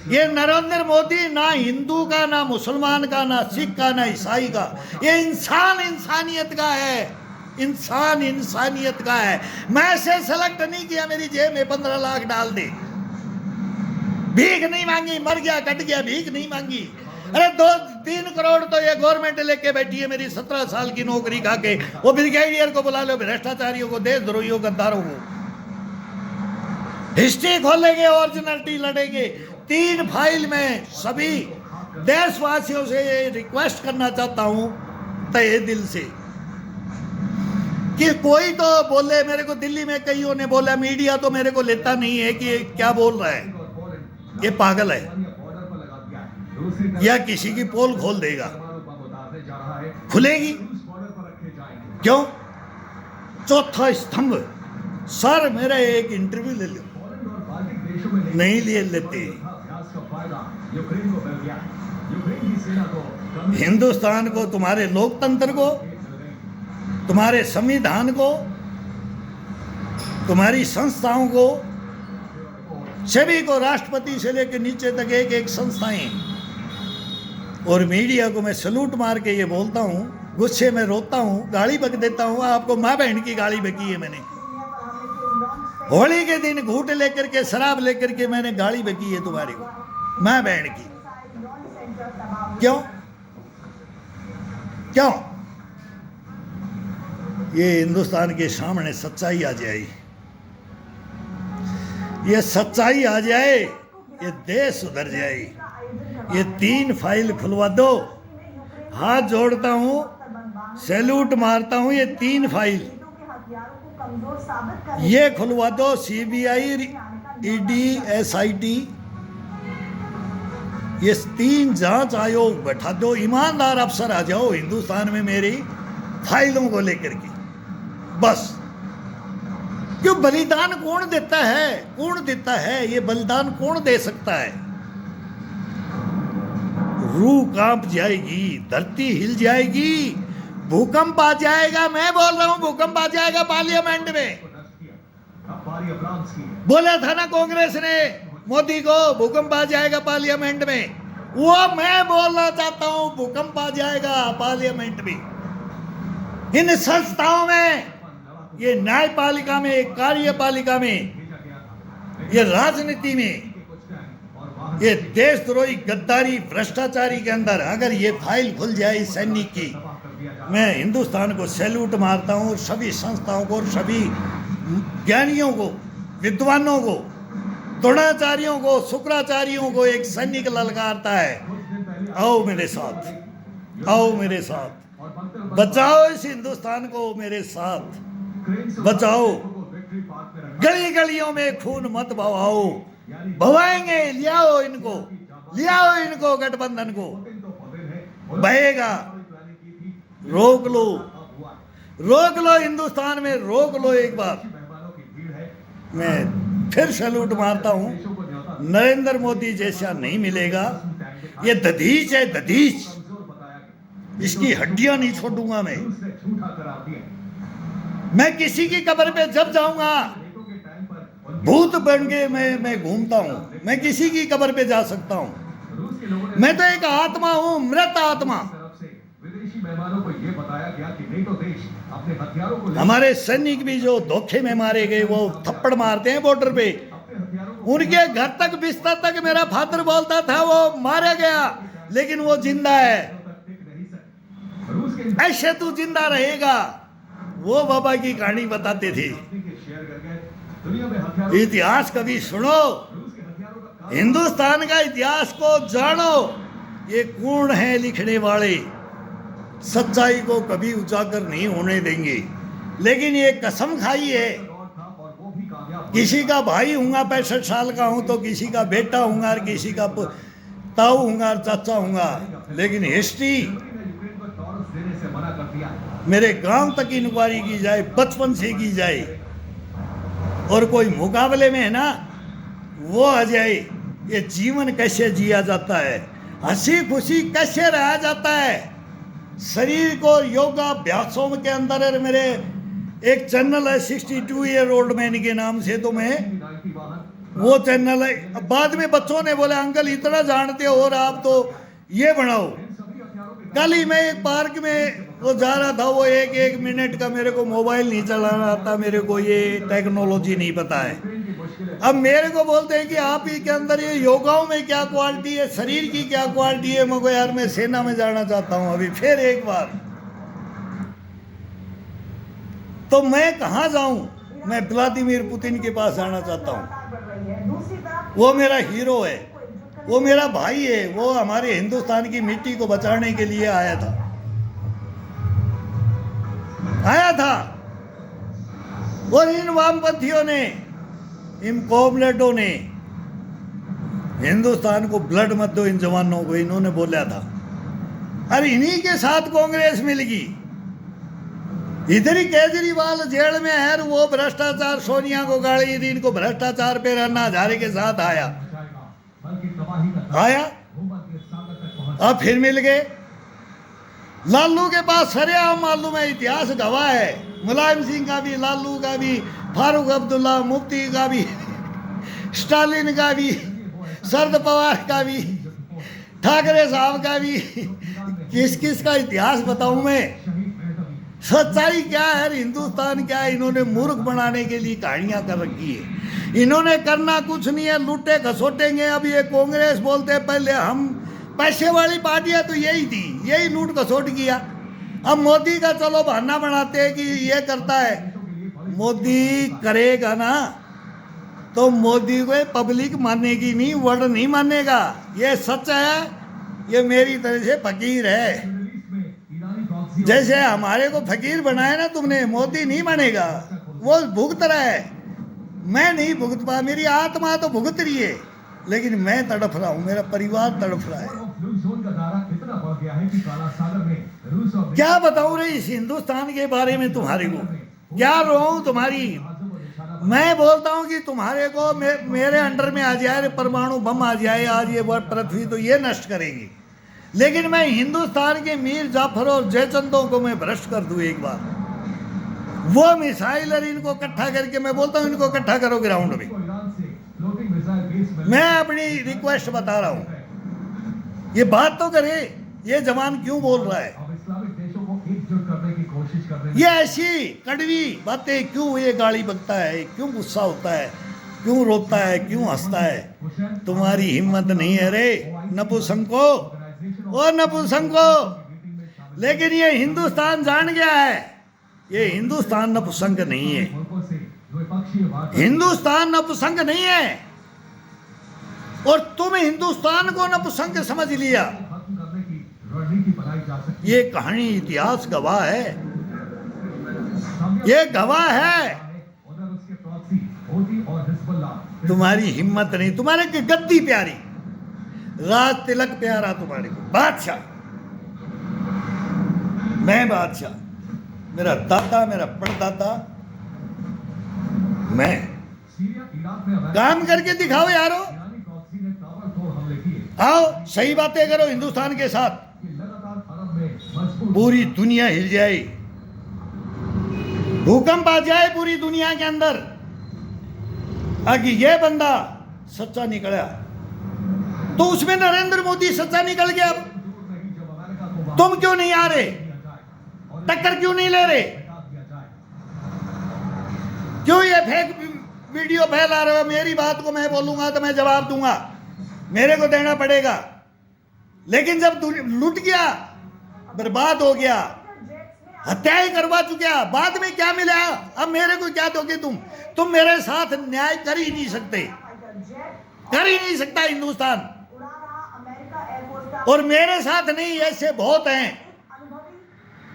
ये नरेंद्र मोदी ना हिंदू का, ना मुसलमान का, ना सिख का, ना ईसाई का, ये इंसान इंसानियत का है, इंसान इंसानियत का है। मैं से सेलेक्ट नहीं किया, मेरी जेब में 15 लाख डाल दे, भीख नहीं मांगी, मर गया कट गया, भीख नहीं मांगी। अरे 2-3 करोड़ तो ये गवर्नमेंट लेके बैठी है मेरी 17 साल की नौकरी खा के। वो ब्रिगेडियर को बुला लो, भ्रष्टाचारियों को, देशद्रोहियों, गद्दारों को। हिस्ट्री खोलेंगे, ओरिजिनलिटी लड़ेंगे। 3 फाइल में सभी देशवासियों से ये रिक्वेस्ट करना चाहता हूं तहे दिल से कि कोई तो बोले। मेरे को दिल्ली में कईयों ने बोला, मीडिया तो मेरे को लेता नहीं है कि ये क्या बोल रहा है। ये पागल है बॉर्डर पर लगा दिया है। दूसरी तरफ या किसी की पोल खोल देगा, परमाणु बम उतारने जा रहा है। खुलेगी रूस बॉर्डर पर रखे जाएंगे। क्यों? चौथा स्तंभ। सर मेरा एक इंटरव्यू ले लो, पोलैंड और बाल्टिक देशों में नहीं लिए लेते। अभ्यास का फायदा यूक्रेन को मिल गया। यूक्रेन की सेना को हिंदुस्तान को, तुम्हारे लोकतंत्र को, तुम्हारे संविधान को, तुम्हारी संस्थाओं को, सभी को, राष्ट्रपति से लेकर नीचे तक एक एक संस्थाएं और मीडिया को मैं सलूट मार के ये बोलता हूँ, गुस्से में रोता हूँ, गाली बक देता हूँ। आपको माँ बहन की गाली बकी है मैंने। होली के दिन घूट लेकर के, शराब लेकर के मैंने गाली बकी है तुम्हारी को, माँ बहन की। क्यों? क्यों? ये हिंदुस्तान के सामने सच्चाई आ जाए, ये सच्चाई आ जाए, ये देश सुधर जाए। ये 3 फाइल खुलवा दो, हाथ जोड़ता हूं, सैल्यूट मारता हूं। ये 3 फाइल ये खुलवा दो, सीबीआई, ईडी, एसआईटी, ये 3 जांच आयोग बैठा दो। ईमानदार अफसर आ जाओ हिंदुस्तान में मेरी फाइलों को लेकर के, बस। क्यों? बलिदान कौन देता है? कौन देता है? ये बलिदान कौन दे सकता है? रूह कांप जाएगी, धरती हिल जाएगी, भूकंप आ जाएगा। मैं बोल रहा हूं भूकंप आ जाएगा पार्लियामेंट में। अब बारी अब्राम्स की है। बोला था ना कांग्रेस ने मोदी को, भूकंप आ जाएगा पार्लियामेंट में। वो मैं बोलना चाहता हूं, भूकंप आ जाएगा पार्लियामेंट में, इन संस्थाओं में, ये न्यायपालिका में, कार्यपालिका में, ये राजनीति में, ये देशद्रोही, गद्दारी, भ्रष्टाचारी के अंदर अगर ये फाइल खुल जाए सैनिक की, मैं हिंदुस्तान को सैल्यूट मारता हूँ। सभी संस्थाओं को, सभी ज्ञानियों को, विद्वानों को, द्रोणाचार्यों को, शुक्राचार्यों को एक सैनिक ललकारता है, आओ मेरे साथ, आओ मेरे साथ, बचाओ इस हिंदुस्तान को, मेरे साथ बचाओ। गली गलियों में खून मत बहाओ, बहाएंगे, लियाओ इनको, लियाओ इनको, गठबंधन को बहेगा। रोक लो, रोक लो, हिंदुस्तान में रोक लो एक बार। मैं फिर सैल्यूट मारता हूं, नरेंद्र मोदी जैसा नहीं मिलेगा। ये दधीच है, दधीच, इसकी हड्डियां नहीं छोड़ूंगा मैं किसी की कब्र पे जब जाऊंगा, भूत बन के मैं घूमता हूं, मैं किसी की कब्र पे जा सकता हूं। मैं तो एक आत्मा हूं, मृत आत्मा। विदेशी मेहमानों को यह बताया गया कि नेटो देश अपने हथियारों को हमारे सैनिक भी जो धोखे में मारे गए, वो थप्पड़ मारते हैं बॉर्डर पे, उनके घर तक, बिस्तर तक मेरा फादर बोलता था वो मारा गया, लेकिन वो जिंदा है। ऐसे तू जिंदा रहेगा, वो बाबा की कहानी बताते थे। इतिहास कभी सुनो, हिंदुस्तान का इतिहास को जानो। ये कौन है लिखने वाले? सच्चाई को कभी उजागर नहीं होने देंगे, लेकिन ये कसम खाई है, किसी का भाई हूँगा, 65 साल का हूँ तो किसी का बेटा हूँगा, और किसी का ताऊ हूँगा और चाचा हूँगा, लेकिन हिस्ट्री मेरे गांव तक इंक्वायरी की जाए, बचपन से की जाए, और कोई मुकाबले में है ना, वो आ जाए। ये जीवन कैसे जिया जाता है, हंसी खुशी कैसे रहा जाता है, शरीर को योगाभ्यासों के अंदर। मेरे एक चैनल है 62 ईयर ओल्ड मैन के नाम से, तो मैं वो चैनल है। अब बाद में बच्चों ने बोला अंकल इतना जानते हो और आप तो ये बनाओ। कल ही मैं एक पार्क में वो जा रहा था, वो एक मिनट का, मेरे को मोबाइल नहीं चलाना आता, मेरे को ये टेक्नोलॉजी नहीं पता है। अब मेरे को बोलते हैं कि आप ही के अंदर ये योगाओं में क्या क्वालिटी है, शरीर की क्या क्वालिटी है। मैं यार मैं सेना में जाना चाहता हूं अभी फिर एक बार, तो मैं कहाँ जाऊं? मैं व्लादिमीर पुतिन के पास जाना चाहता हूं। वो मेरा हीरो है, वो मेरा भाई है, वो हमारे हिंदुस्तान की मिट्टी को बचाने के लिए आया था। और इन वामपंथियों ने, इन कॉमरेडों ने हिंदुस्तान को ब्लड मत दो इन जवानों को, इन्होंने बोला था। अरे इन्हीं के साथ कांग्रेस मिलेगी। इधर ही केजरीवाल जेल में है और वो भ्रष्टाचार, सोनिया को गाड़ी दी, इनको भ्रष्टाचार पे अन्ना हजारे के साथ आया। अब फिर मिल गए। लालू के पास सरेआम मालूम है, इतिहास गवाह है, मुलायम सिंह का भी, लालू का भी, फारूक अब्दुल्ला, मुफ्ती का भी, स्टालिन का भी, शरद पवार का भी, ठाकरे साहब का भी। किस किस का इतिहास बताऊं मैं? सच्चाई क्या है, हिंदुस्तान क्या है, इन्होंने मूर्ख बनाने के लिए कहानियां कर रखी है। इन्होंने करना कुछ नहीं है, लूटे घसोटेंगे। अब ये कांग्रेस बोलते पहले हम पैसे वाली पार्टियां तो यही थी, यही लूट घसोट किया। अब मोदी का चलो बहाना बनाते हैं कि ये करता है। मोदी करेगा ना तो मोदी को पब्लिक मानेगी नहीं, वर्ड नहीं मानेगा। ये सच है, ये मेरी तरह से फकीर है। जैसे हमारे को फकीर बनाया ना तुमने, मोदी नहीं मानेगा, वो भुगत रहा है। मैं नहीं भुगत पा, मेरी आत्मा तो भुगत रही है, लेकिन मैं तड़फ रहा हूँ, मेरा परिवार तड़फ रहा है। क्या बताऊं रे इस हिंदुस्तान के बारे में तुम्हारे को, क्या रोऊं तुम्हारी। मैं बोलता हूं कि तुम्हारे को मेरे अंडर में आ जाए, परमाणु बम आ जाए आज ये पृथ्वी, तो ये नष्ट करेगी। लेकिन मैं हिंदुस्तान के मीर जाफर और जयचंदों को मैं भ्रष्ट कर दूं एक बार। वो मिसाइल और इनको इकट्ठा करके, मैं बोलता हूं इनको इकट्ठा करो ग्राउंड में। मैं अपनी रिक्वेस्ट बता रहा हूं, ये बात तो करे। ये जवान क्यों बोल रहा है, ये ऐसी कड़वी बातें क्यों ये गाली बकता है, क्यों गुस्सा होता है, क्यों रोता है, क्यों हंसता है? तुम्हारी हिम्मत नहीं है रे नपुंसको, ओ नपुंसको। लेकिन ये हिंदुस्तान जान गया है, ये हिंदुस्तान नपुंसक नहीं है, हिंदुस्तान नपुंसक नहीं है। और तुम हिंदुस्तान को नपुंसक समझ लिया। ये कहानी इतिहास गवाह है, ये गवाह है। तुम्हारी हिम्मत नहीं, तुम्हारे की गद्दी प्यारी, राज तिलक प्यारा तुम्हारे को, बादशाह। मैं बादशाह, मेरा दादा, मेरा परदादा, मैं। काम करके दिखाओ यारो, आओ सही बातें करो हिंदुस्तान के साथ। पूरी दुनिया हिल जाए, भूकंप आ जाए पूरी दुनिया के अंदर, आगे ये बंदा सच्चा निकला तो उसमें नरेंद्र मोदी सच्चा निकल गया। तुम क्यों नहीं आ रहे, टक्कर क्यों नहीं ले रहे, क्यों ये फेक वीडियो फैला रहे हो? मेरी बात को मैं बोलूंगा तो मैं जवाब दूंगा, मेरे को देना पड़ेगा। लेकिन जब लूट गया, बर्बाद हो गया, हत्याएं करवा चुका, बाद में क्या मिला? अब मेरे को क्या दोगे तुम मेरे साथ न्याय कर ही नहीं सकते, कर ही नहीं सकता हिंदुस्तान। और मेरे साथ नहीं, ऐसे बहुत हैं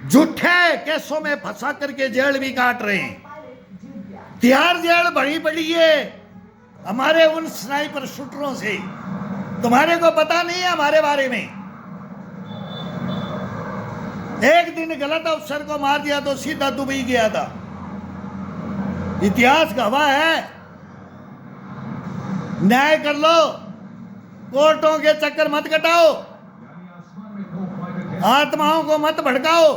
झूठे केसों में फंसा करके जेल भी काट रहे हैं। तिहाड़ जेल भरी पड़ी है हमारे उन स्नाइपर शूटरों से। तुम्हारे को पता नहीं है हमारे बारे में। एक दिन गलत अफसर को मार दिया तो सीधा दुबई गया था, इतिहास गवाह है। न्याय कर लो, कोर्टों के चक्कर मत कटाओ, आत्माओं को मत भड़काओ,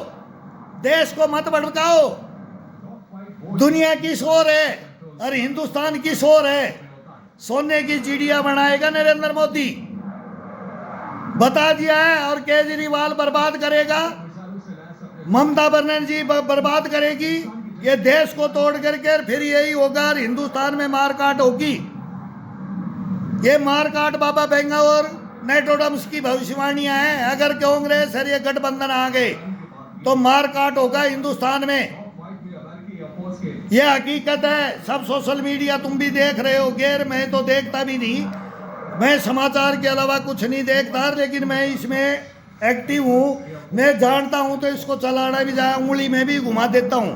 देश को मत भड़काओ। दुनिया किस ओर है और हिंदुस्तान किस ओर है? सोने की चिड़िया बनाएगा नरेंद्र मोदी, बता दिया है। और केजरीवाल बर्बाद करेगा, ममता बनर्जी बर्बाद करेगी, ये देश को तोड़ करके फिर यही होगा। और हिंदुस्तान में मारकाट होगी, ये मारकाट बाबा बेंगा और नेटोडम्स की भविष्यवाणियां हैं। अगर कांग्रेस और ये गठबंधन आ गए तो मारकाट होगा हिंदुस्तान में, ये हकीकत है। सब सोशल मीडिया तुम भी देख रहे हो, गैर मैं तो देखता भी नहीं, मैं समाचार के अलावा कुछ नहीं देखता, लेकिन मैं इसमें एक्टिव हूँ। मैं जानता हूँ तो इसको चलाना भी जाए, उंगली में भी घुमा देता हूँ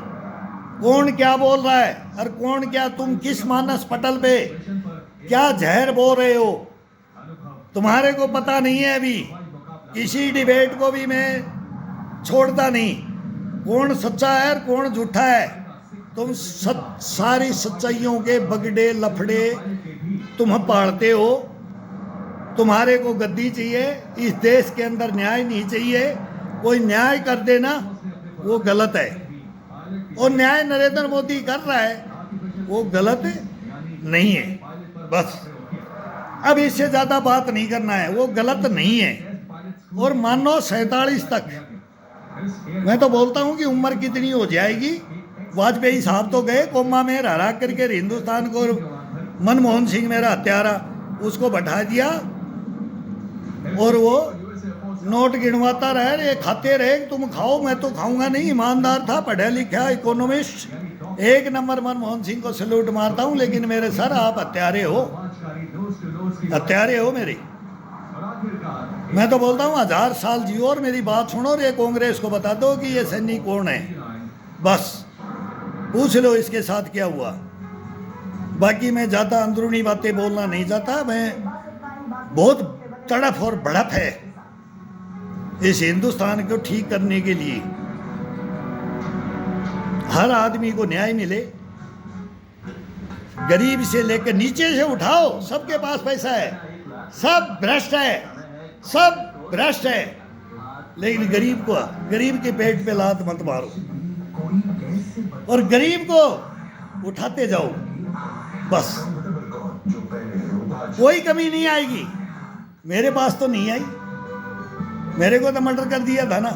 कौन क्या बोल रहा है और कौन क्या, तुम किस मानस पटल पे क्या जहर बोल रहे हो। तुम्हारे को पता नहीं है अभी, किसी डिबेट को भी मैं छोड़ता नहीं, कौन सच्चा है और कौन झूठा है। तुम सारी सच्चाइयों के बगड़े लफड़े तुम पाड़ते हो। तुम्हारे को गद्दी चाहिए, इस देश के अंदर न्याय नहीं चाहिए। कोई न्याय कर देना वो गलत है, और न्याय नरेंद्र मोदी कर रहा है वो गलत नहीं है। बस अब इससे ज़्यादा बात नहीं करना है, वो गलत नहीं है। और मानो 47 तक, मैं तो बोलता हूँ कि उम्र कितनी हो जाएगी, वाजपेयी साहब तो गए कोमा में हरा करके हिंदुस्तान को, मनमोहन सिंह मेरा हत्यारा, उसको बैठा दिया और वो नोट गिनवाता रहे, ये खाते रहे, तुम खाओ मैं तो खाऊंगा नहीं। ईमानदार था, पढ़ा लिखा इकोनॉमिस्ट, एक नंबर। मनमोहन सिंह को सैल्यूट मारता हूँ, लेकिन मेरे सर आप हत्यारे हो, हत्यारे हो मेरे। मैं तो बोलता हूँ 1000 साल जियो और मेरी बात सुनो, और ये कांग्रेस को बता दो कि ये सैनी कौन है। बस पूछ लो इसके साथ क्या हुआ। बाकी मैं ज़्यादा अंदरूनी बातें बोलना नहीं चाहता। मैं बहुत तड़फ और बड़प है इस हिंदुस्तान को ठीक करने के लिए। हर आदमी को न्याय मिले, गरीब से लेकर नीचे से उठाओ, सबके पास पैसा है, सब भ्रष्ट है, सब भ्रष्ट है, लेकिन गरीब के पेट पे लात मत मारो और गरीब को उठाते जाओ। बस कोई कमी नहीं आएगी। मेरे पास तो नहीं आई, मेरे को तो मर्डर कर दिया था ना,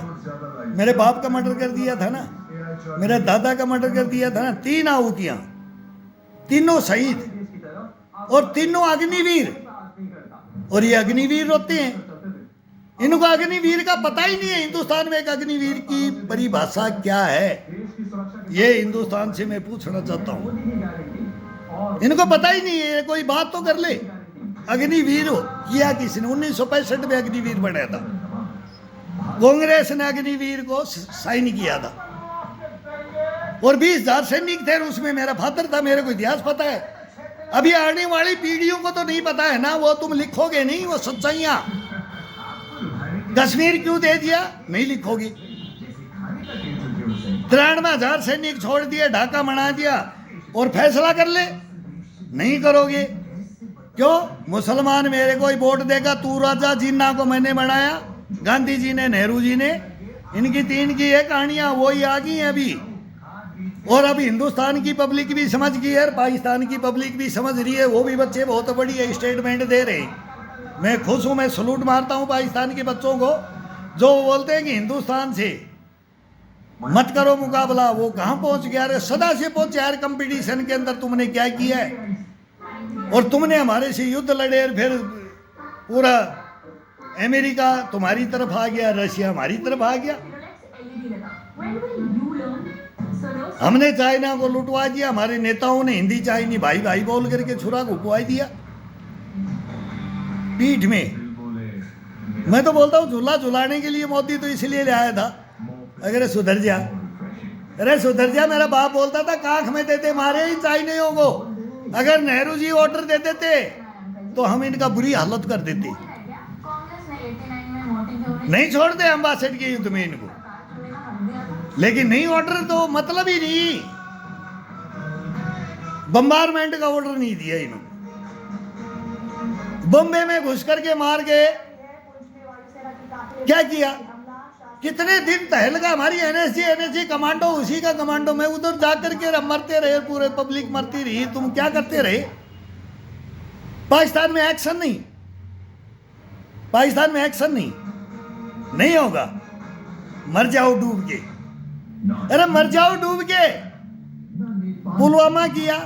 मेरे बाप का मर्डर कर दिया था ना, मेरे दादा का मर्डर कर दिया था ना। 3 आहुतियां, तीनों शहीद और तीनों अग्निवीर। और ये अग्निवीर होते हैं, इनको अग्निवीर का पता ही नहीं है। हिंदुस्तान में एक अग्निवीर की परिभाषा क्या है, ये हिंदुस्तान से मैं पूछना चाहता हूँ। इनको पता ही नहीं है, कोई बात तो कर ले। अग्निवीर हो किया किसने? 1965 में अग्निवीर बनाया था, कांग्रेस ने अग्निवीर को साइन किया था, और 20,000 सैनिक थे उसमें। मेरा फादर था, मेरे को इतिहास पता है। अभी आने वाली पीढ़ियों को तो नहीं पता है ना, वो तुम लिखोगे नहीं वो सच्चाइयां। कश्मीर क्यों दे दिया नहीं लिखोगे। 93,000 सैनिक छोड़ दिए, ढाका बना दिया, और फैसला कर ले नहीं करोगे। क्यों? मुसलमान मेरे को ही वोट देगा, तू राजा जिन्ना को मैंने बनाया, गांधी जी ने, नेहरू जी ने, इनकी 3 की ये कहानियां वही आ गई हैं अभी। और अब हिंदुस्तान की पब्लिक भी समझ गई है, पाकिस्तान की पब्लिक भी समझ रही है। वो भी बच्चे बहुत बड़ी स्टेटमेंट दे रहे हैं। मैं खुश हूँ, मैं सलूट मारता हूँ पाकिस्तान के बच्चों को जो बोलते हैं कि हिंदुस्तान से मत करो मुकाबला। वो कहाँ पहुँच गया? अरे सदा से पहुँचे यार। कंपटीशन के अंदर तुमने क्या किया है? और तुमने हमारे से युद्ध लड़े, और फिर पूरा अमेरिका तुम्हारी तरफ आ गया, रशिया हमारी तरफ आ गया। हमने चाइना को लुटवा दिया, हमारे नेताओं ने हिंदी चाइनी भाई भाई बोल करके छुरा घुपवा दिया पीठ में। मैं तो बोलता हूँ झूला झुलाने के लिए मोदी तो इसलिए ले आया था, अगर सुधर जा, अरे सुधर जा। मेरा बाप बोलता था कांख में देते मारे ही चाइनियों को। अगर नेहरू जी ऑर्डर दे देते तो हम इनका बुरी हालत कर देते। नहीं छोड़ते हम बासठ के युद्ध में इनको, लेकिन नहीं ऑर्डर तो मतलब ही नहीं। बम्बारमेंट का ऑर्डर नहीं दिया इन्होंने। बॉम्बे में घुस करके मार गए। क्या किया? कितने दिन तहलका हमारी एनएसजी कमांडो, उसी का कमांडो में उधर जाकर के मरते रहे, पूरे पब्लिक मरती रही। तुम क्या करते रहे? पाकिस्तान में एक्शन नहीं, पाकिस्तान में एक्शन नहीं होगा। मर जाओ डूब के, अरे मर जाओ डूब के। पुलवामा किया,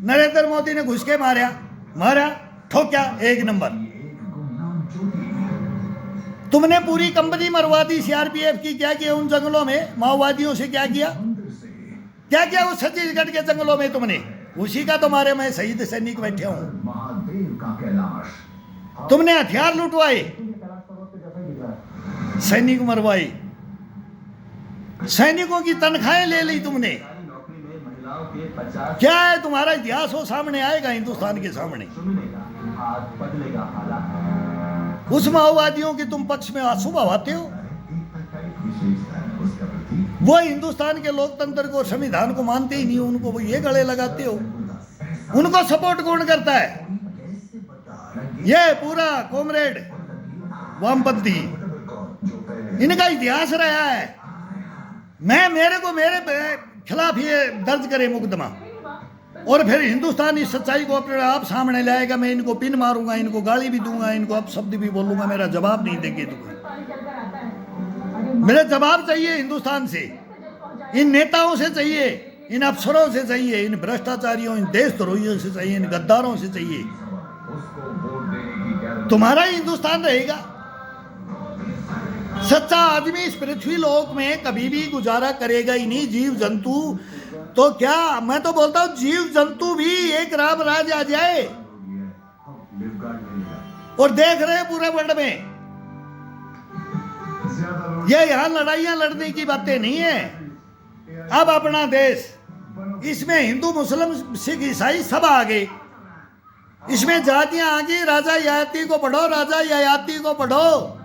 नरेंद्र मोदी ने घुस के मारा ठोक्या, 1 नंबर। तुमने पूरी कंपनी मरवा दी सीआरपीएफ की। क्या किया उन जंगलों में माओवादियों से? क्या किया? क्या किया उस छत्तीसगढ़ के जंगलों में तुमने? उसी का तुम्हारे मैं शहीद सैनिक बैठे हूं। तुमने हथियार लुटवाए, सैनिक मरवाए, सैनिकों की तनख्वाहें ले ली तुमने। क्या है तुम्हारा इतिहास? वो सामने आएगा हिंदुस्तान के सामने। उस माओवादियों की तुम पक्ष में आंसू बहाते हो। एकता का एक विशेषता है, उसका प्रतीक वो हिंदुस्तान के लोकतंत्र को, संविधान को मानते ही नहीं, उनको वो ये गले लगाते हो। उनको सपोर्ट कौन करता है? ये पूरा कॉमरेड वामपंथी, इनका इतिहास रहा है। मेरे खिलाफ ये दर्ज करे मुकदमा और फिर हिंदुस्तान इस सच्चाई को अपने आप सामने लाएगा। मैं इनको पिन मारूंगा, इनको गाली भी दूंगा, इनको अपशब्द भी बोलूंगा, मेरा जवाब नहीं देंगे तुम्हें। मेरा जवाब चाहिए हिंदुस्तान से, इन नेताओं से चाहिए, इन अफसरों से चाहिए, इन भ्रष्टाचारियों, इन देशद्रोहियों से चाहिए, इन गद्दारों से चाहिए। उसको वोट देने की गारंटी तुम्हारा ही हिंदुस्तान रहेगा। सच्चा आदमी इस पृथ्वी लोक में कभी भी गुजारा करेगा ही नहीं। जीव जंतु तो क्या, मैं तो बोलता हूं जीव जंतु भी एक राम राज आ जाए। हम लिफगार्ड मिलेगा। और देख रहे हैं पूरे वर्ल्ड में, ज्यादा लोग ये यहां लड़ाइयां लड़ने की बातें नहीं है। अब अपना देश, इसमें हिंदू मुस्लिम सिख ईसाई सब आ गए, इसमें जातियां आ गई। राजा ययाति को पढ़ो, राजा ययाति को पढ़ो।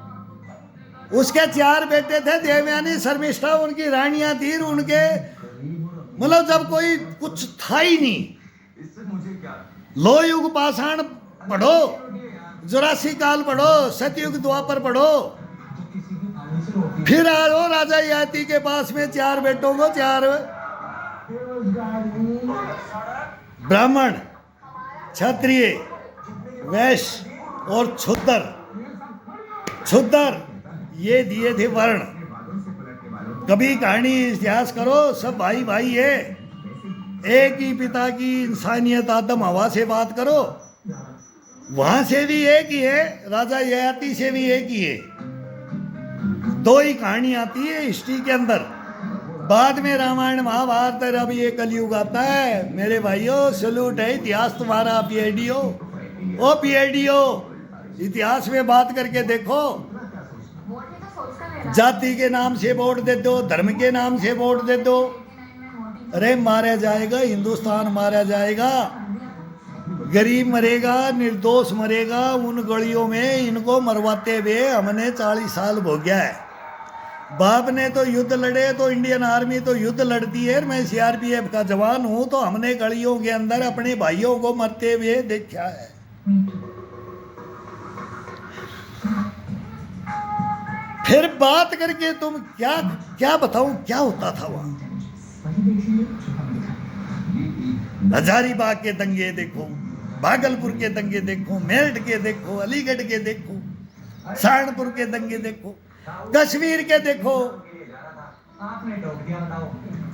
उसके 4 बेटे थे, देवयानी, शर्मिष्ठा उनकी रानियां थी। उनके मतलब जब कोई कुछ था ही नहीं। इससे मुझे क्या? लोह युग पाषाण पढ़ो, जुरासी काल पढ़ो, सतयुग द्वापर पढ़ो। फिर आओ राजा ययाति के पास में 4 बेटों को, 4 ब्राह्मण, क्षत्रिय, वैश्य और क्षुद्र ये दिए थे वर्ण। कभी कहानी इतिहास करो, सब भाई भाई है, एक ही पिता की इंसानियत। आदम हवा से बात करो, वहां से भी एक ही है, राजा ययाति से भी एक ही है। 2 ही कहानी आती है हिस्ट्री के अंदर। बाद में रामायण महाभारत, अब ये कलयुग आता है। मेरे भाइयों सैल्यूट है, इतिहास तुम्हारा। पीएचडी हो, ओ पीएचडी हो, इतिहास में बात करके देखो। जाति के नाम से वोट दे दो, धर्म के नाम से वोट दे दो, अरे मारा जाएगा, हिंदुस्तान मारा जाएगा। गरीब मरेगा, निर्दोष मरेगा। उन गलियों में इनको मरवाते हुए हमने 40 साल भोगया है। बाप ने तो युद्ध लड़े, तो इंडियन आर्मी तो युद्ध लड़ती है। मैं सीआरपीएफ का जवान हूं, तो हमने गलियों के अंदर अपने भाइयों को मरते हुए देखा है। फिर बात करके तुम क्या बताऊं क्या होता था वहां। हजारीबाग के दंगे देखो, भागलपुर के दंगे देखो, मेरठ के देखो, अलीगढ़ के देखो, सहारनपुर के दंगे देखो, कश्मीर के देखो।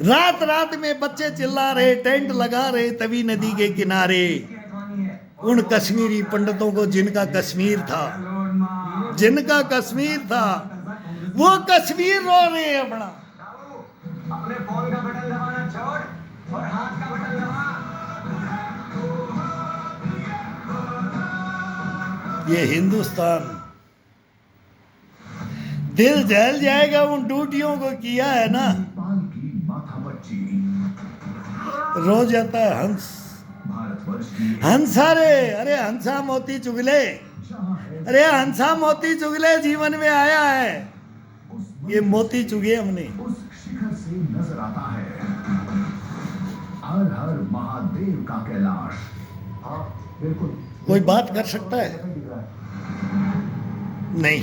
रात रात में बच्चे चिल्ला रहे, टेंट लगा रहे तवी नदी के किनारे। उन कश्मीरी पंडितों को जिनका कश्मीर था, वो कश्मीर रो रहे हैं अपना। अपने फोन का बटन दबाना छोड़ और हाथ का बटन दबा। ये हिंदुस्तान दिल जल जाएगा उन ड्यूटियों को किया है ना। नेपाल की माथा बच्ची, रो जाता है हंस, भारतवर्ष की हंसा रे, अरे हंसा मोती चुगले, जहां है अरे हंसा मोती चुगले जीवन में आया है। ये मोती चुगे हमने। उस शिखर से नजर आता है हर हर महादेव का कैलाश। हाँ बिल्कुल। कोई बात कर सकता है? नहीं,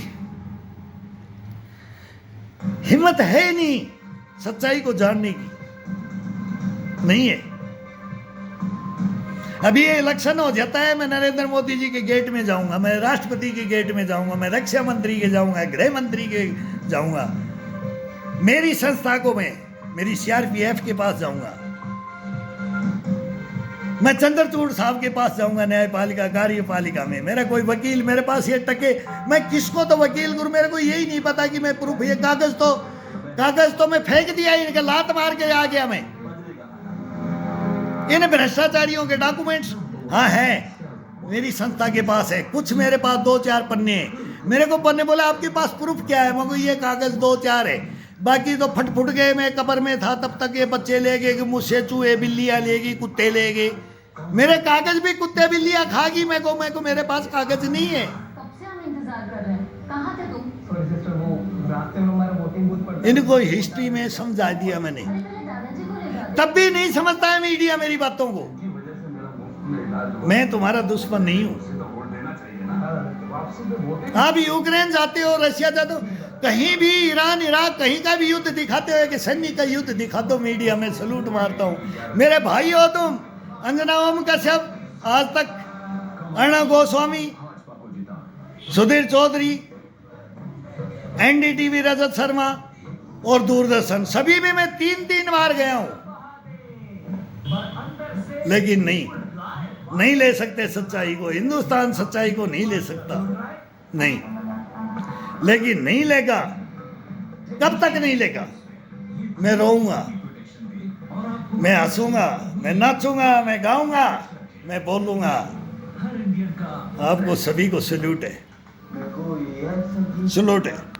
हिम्मत है ही नहीं सच्चाई को जानने की, नहीं है। अभी ये इलेक्शन हो जाता है, मैं नरेंद्र मोदी जी के गेट में जाऊंगा, मैं राष्ट्रपति के गेट में जाऊंगा, मैं रक्षा मंत्री के जाऊंगा, गृह मंत्री के जाऊंगा, मेरी संस्था को मैं मेरी सीआरपीएफ के पास जाऊंगा, मैं चंद्रचूड़ साहब के पास जाऊंगा, न्यायपालिका कार्यपालिका में। मेरा कोई वकील मेरे पास ये टके, मैं किसको तो वकील करूं, मेरे को यही नहीं पता कि मैं प्रूफ, ये कागज तो मैं फेंक दिया, इनके लात मार के आ गया मैं। इन भ्रष्टाचारियों के डॉक्यूमेंट्स हाँ हैं, मेरी संस्था के पास है, कुछ मेरे पास 2-4 पन्ने हैं। मेरे को पन्ने बोला आपके पास प्रूफ क्या है, मगर ये कागज 2-4 है, बाकी तो फट गए। मैं कब्र में था तब तक ये बच्चे ले गए कि मुझसे चूहे बिल्लियां ले गई, कुत्ते ले गए, मेरे कागज भी कुत्ते बिल्लियां खा गई। मेरे को मेरे पास कागज नहीं है। कब से हम इंतजार कर वोटिंग बूथ पर इनको हिस्ट्री में समझा दिया मैंने, तब भी नहीं समझता है मीडिया मेरी बातों को। की वजह से मेरा मुफ्त में इलाज हो मैं तुम्हारा दुश्मन नहीं हूँ। उसे तो वोट देना चाहिए ना। वापसी में वोटिंग आप यूक्रेन जाते हो, रशिया जाते हो, कहीं भी ईरान इराक कहीं का भी युद्ध दिखाते हो कि सैन्य का युद्ध दिखा दो, मीडिया में सलूट मारता हूँ। मेरे भाई हो तुम, अंजना ओम कश्यप, आज तक अर्णव गोस्वामी, भाजपा को जिता। सुधीर चौधरी, एनडीटीवी रजत शर्मा और दूरदर्शन, सभी में मैं 3-3 बार गया हूँ, लेकिन नहीं ले सकते सच्चाई को। हिंदुस्तान सच्चाई को नहीं ले सकता, नहीं, लेकिन नहीं लेगा। कब तक नहीं लेगा? मैं रोऊंगा, मैं हंसूंगा, मैं नाचूंगा, मैं गाऊंगा, मैं बोलूंगा। आपको सभी को सैल्यूट है, सैल्यूट है।